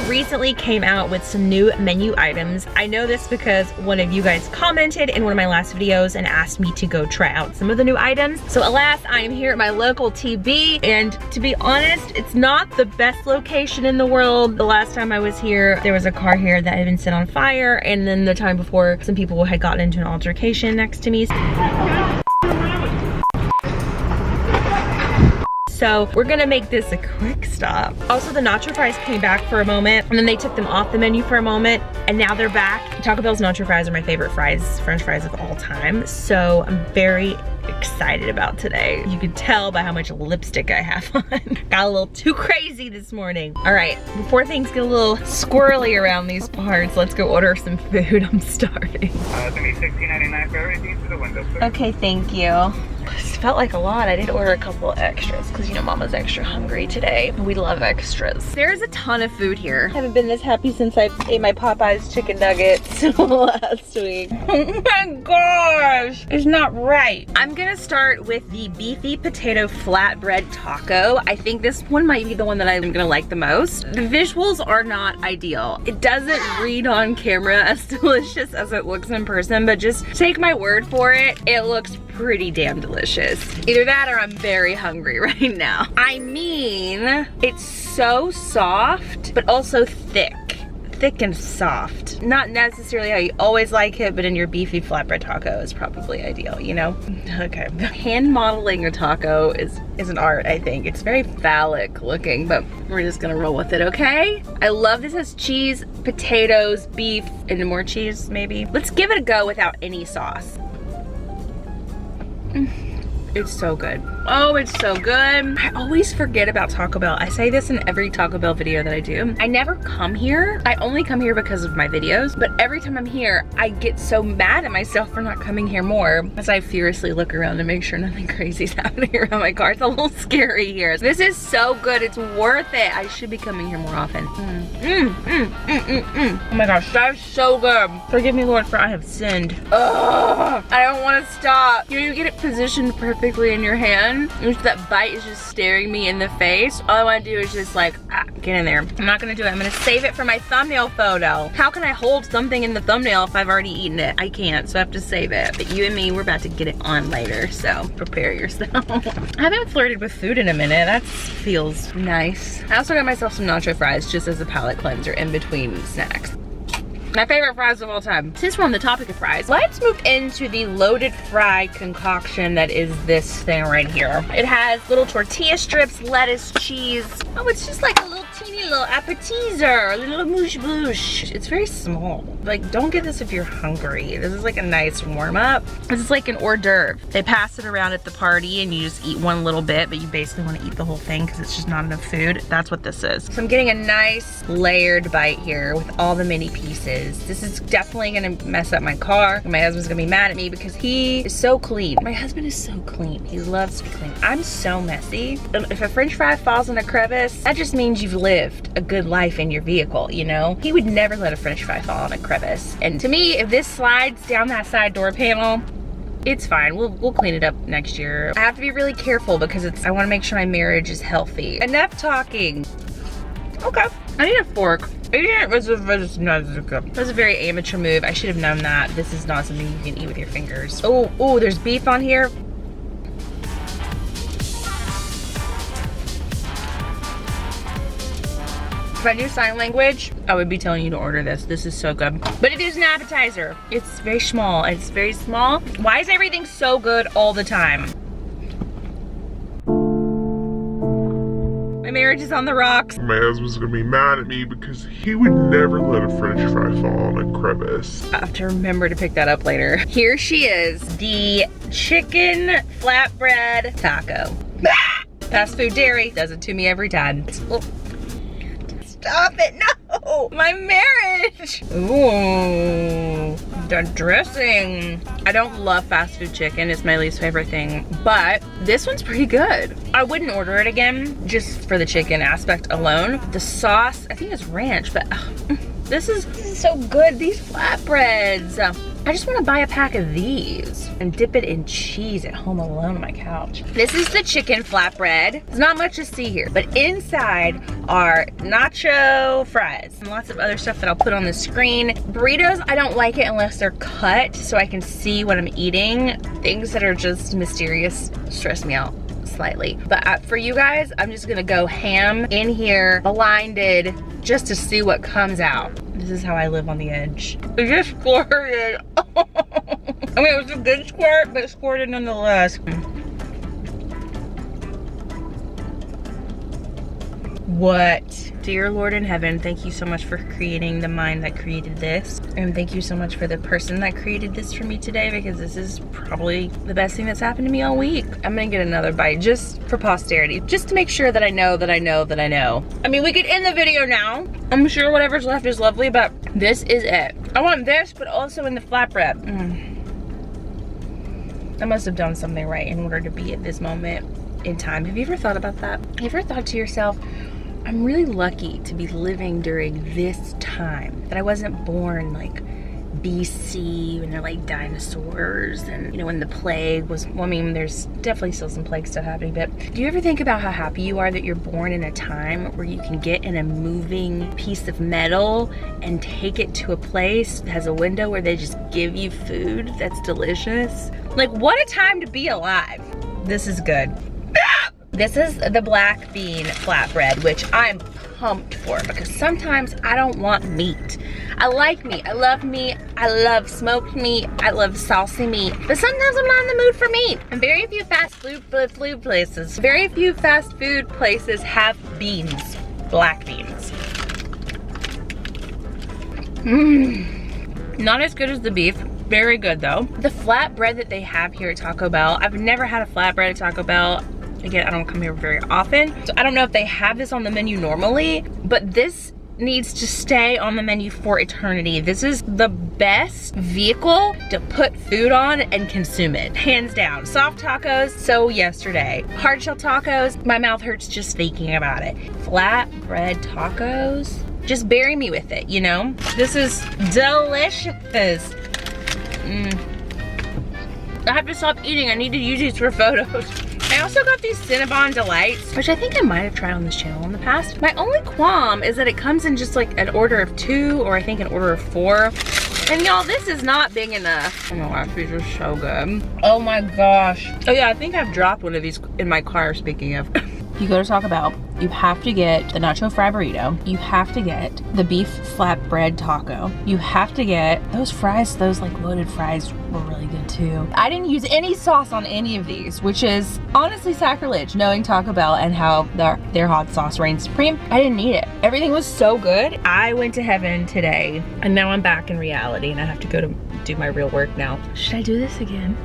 recently came out with some new menu items. I know this because one of you guys commented in one of my last videos and asked me to go try out some of the new items. So alas, I am here at my local TB, and to be honest, it's not the best location in the world. The last time I was here, there was a car here that had been set on fire, and then the time before, some people had gotten into an altercation next to me. So we're gonna make this a quick stop. Also, the nacho fries came back for a moment, and then they took them off the menu for a moment, and now they're back. Taco Bell's nacho fries are my favorite fries, French fries of all time. So I'm very excited about today. You can tell by how much lipstick I have on. Got a little too crazy this morning. All right, before things get a little squirrely around these parts, let's go order some food. I'm starving. It's gonna be $16.99 for everything to the window, sir. Okay, thank you. This felt like a lot. I did order a couple of extras because, you know, Mama's extra hungry today. We love extras. There's a ton of food here. I haven't been this happy since I ate my Popeyes chicken nuggets last week. Oh my gosh, it's not right. I'm gonna start with the Beefy Potato Flatbread Taco. I think this one might be the one that I'm gonna like the most. The visuals are not ideal. It doesn't read on camera as delicious as it looks in person, but just take my word for it. It looks pretty damn delicious. Either that or I'm very hungry right now. I mean, it's so soft, but also thick. Thick and soft. Not necessarily how you always like it, but in your beefy flatbread taco is probably ideal, you know? Okay. Hand modeling a taco is an art, I think. It's very phallic looking, but we're just gonna roll with it, okay? I love this as cheese, potatoes, beef, and more cheese maybe. Let's give it a go without any sauce. It's so good. Oh, it's so good. I always forget about Taco Bell. I say this in every Taco Bell video that I do. I never come here. I only come here because of my videos, but every time I'm here, I get so mad at myself for not coming here more as I furiously look around to make sure nothing crazy is happening around my car. It's a little scary here. This is so good. It's worth it. I should be coming here more often. Oh my gosh, that's so good. Forgive me, Lord, for I have sinned. Ugh, I don't want to stop. You get it positioned perfectly in your hand. That bite is just staring me in the face. All I want to do is just like, get in there. I'm not gonna do it. I'm gonna save it for my thumbnail photo. How can I hold something in the thumbnail if I've already eaten it? I can't, so I have to save it. But you and me, we're about to get it on later, so prepare yourself. I haven't flirted with food in a minute. That feels nice. I also got myself some nacho fries just as a palate cleanser in between snacks. My favorite fries of all time. Since we're on the topic of fries, let's move into the loaded fry concoction that is this thing right here. It has little tortilla strips, lettuce, cheese. Oh, it's just like a little teeny little appetizer, a little moosh boosh. It's very small. Like, don't get this if you're hungry. This is like a nice warm up. This is like an hors d'oeuvre. They pass it around at the party and you just eat one little bit, but you basically want to eat the whole thing because it's just not enough food. That's what this is. So I'm getting a nice layered bite here with all the mini pieces. This is definitely gonna mess up my car. My husband's gonna be mad at me because he is so clean. My husband is so clean. He loves to be clean. I'm so messy. If a French fry falls in a crevice, that just means you've lived a good life in your vehicle, you know? He would never let a French fry fall in a crevice. And to me, if this slides down that side door panel, it's fine. We'll clean it up next year. I have to be really careful because I want to make sure my marriage is healthy. Enough talking. Okay. I need a fork. It was a very amateur move. I should have known that. This is not something you can eat with your fingers. Oh, there's beef on here. If I knew sign language, I would be telling you to order this. This is so good. But it is an appetizer. It's very small. It's very small. Why is everything so good all the time? My marriage is on the rocks. My husband's gonna be mad at me because he would never let a French fry fall in a crevice. I have to remember to pick that up later. Here she is, the chicken flatbread taco. Fast food dairy does it to me every time. Stop it, no! My marriage! Ooh, the dressing. I don't love fast food chicken, it's my least favorite thing, but this one's pretty good. I wouldn't order it again just for the chicken aspect alone. The sauce, I think it's ranch, but this is so good, these flatbreads. I just want to buy a pack of these and dip it in cheese at home alone on my couch. This is the chicken flatbread. There's not much to see here, but inside are nacho fries and lots of other stuff that I'll put on the screen. Burritos, I don't like it unless they're cut so I can see what I'm eating. Things that are just mysterious stress me out slightly. But for you guys, I'm just gonna go ham in here, blinded, just to see what comes out. This is how I live on the edge. It just squirted. I mean, it was a good squirt, but it squirted nonetheless. What? Dear Lord in heaven, thank you so much for creating the mind that created this. And thank you so much for the person that created this for me today, because this is probably the best thing that's happened to me all week. I'm gonna get another bite just for posterity, just to make sure that I know that I know that I know. I mean, we could end the video now. I'm sure whatever's left is lovely, but this is it. I want this, but also in the flatbread. I must have done something right in order to be at this moment in time. Have you ever thought about that? Have you ever thought to yourself, I'm really lucky to be living during this time, that I wasn't born like BC when they're like dinosaurs and, you know, when the plague was, well, I mean, there's definitely still some plague stuff happening, but do you ever think about how happy you are that you're born in a time where you can get in a moving piece of metal and take it to a place that has a window where they just give you food that's delicious? Like, what a time to be alive. This is good. This is the black bean flatbread, which I'm pumped for because sometimes I don't want meat. I like meat, I love meat, I love smoked meat, I love saucy meat, but sometimes I'm not in the mood for meat. And very few fast food places have beans, black beans. Not as good as the beef. Very good though. The flatbread that they have here at Taco Bell, I've never had a flatbread at Taco Bell. Again, I don't come here very often, so I don't know if they have this on the menu normally, but this needs to stay on the menu for eternity. This is the best vehicle to put food on and consume it, hands down. Soft tacos, so yesterday. Hard shell tacos, my mouth hurts just thinking about it. Flatbread tacos, just bury me with it, you know? This is delicious. I have to stop eating. I need to use these for photos. I also got these Cinnabon Delights, which I think I might have tried on this channel in the past. My only qualm is that it comes in just like an order of 2 or I think an order of 4. And y'all, this is not big enough. Oh my gosh, these are so good. Oh my gosh. Oh yeah, I think I've dropped one of these in my car, speaking of. You go to Taco Bell, you have to get the Nacho Fry Burrito. You have to get the Beef Flatbread Taco. You have to get those fries, those like loaded fries were really good too. I didn't use any sauce on any of these, which is honestly sacrilege knowing Taco Bell and how their hot sauce reigns supreme. I didn't need it. Everything was so good. I went to heaven today and now I'm back in reality and I have to go to do my real work now. Should I do this again?